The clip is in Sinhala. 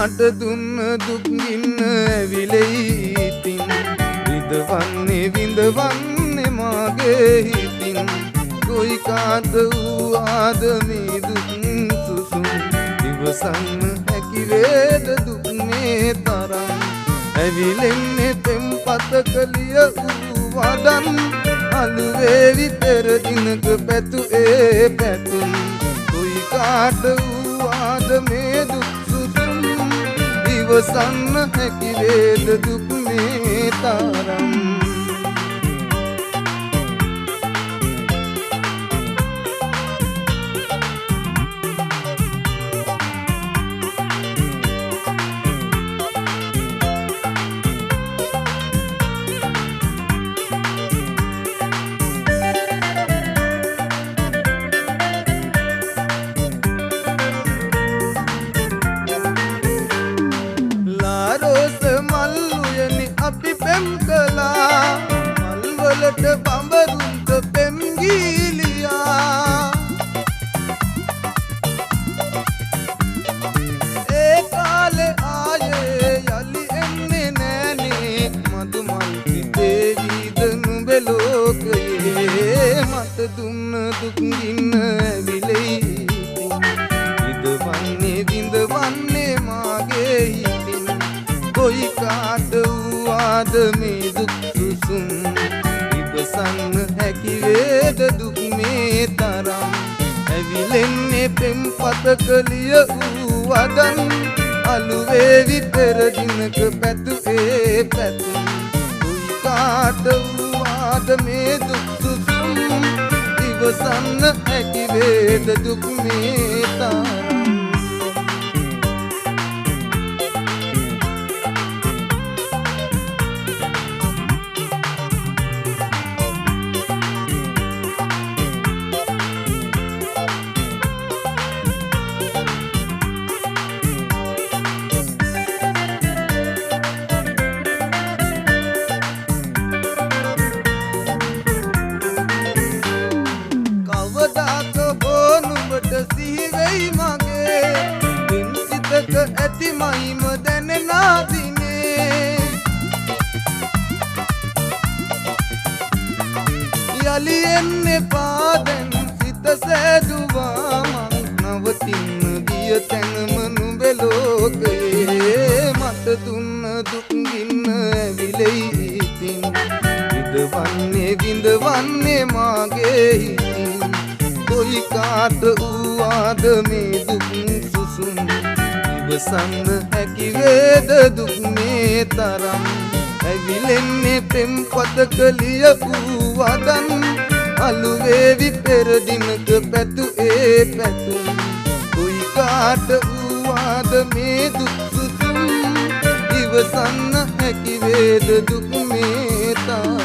මට දුන්න දුක් ගින්න ඇවිලෙයි ඉතින් විඳවන්නේ විඳවන්නේ මාගේ හිතින් කොයි කාද වූාද මේ දුක් සුසුම් ඉවසන්න හැකි වේද දුක් මේ තරම් ඇවිලෙන්නේ පෙම්පතක ලිය වූ වදන් අලුවේවි පෙර දිනක පැතු ඒ පැතුම් කොයි කාට වූාද මේ දුක් සුසුම් ඉවසන්න හැකි වේද දුක් මේ තරම් අපි පෙම් කළා මල්වලට බඹරුන්ට පෙම් ගීලියා ඒ කාලේ ආයේ යලි එන්නේ නෑනේ මදු මල් පිටේ විදනු ලෝකයේ මට දුන්න දුක් ගින්න ඇවිලෙයි විඳවන්නේ විඳවන්නේ මාගේ හිතින් කොයි කාට වූාද මේ දුක් සුසුම් ඉවසන්න හැකි වේද දුක් මේ තරම් ඇවිලෙන්නේ පෙම්පතක ලිය වූ වදන් අලුවේවි පෙර දිනක පැතු ඒ පැතුම් කොයි කාට වූාද මේ දුක් සුසුම් ඉවසන්න හැකි වේද දුක් මේ තරම් සිහිවෙයි මගේ පින්සිතක ඇති මහිම දැනෙනා දිනේ යලි එන්නේ පාදෙන් සිත සෑදුවා මං නවතින්න ගිය තැනම නුඹේ ලෝකයේ මට දුන්න දුක් ගින්න ඇවිලෙයි ඉතින් විඳවන්නේ විඳවන්නේ මාගේ හිතින් කොයි කාට වූාද මේ දුක් සුසුම් ඉවසන්න හැකි වේද දුක් මේ තරම් ඇවිලෙන්නේ පෙම්පතක ලිය වූ වදන් අලුවේවි පෙර දිනක පැතු ඒ පැතුම් කොයි කාට වූාද මේ දුක් සුසුම් ඉවසන්න හැකි වේද දුක් මේ තරම්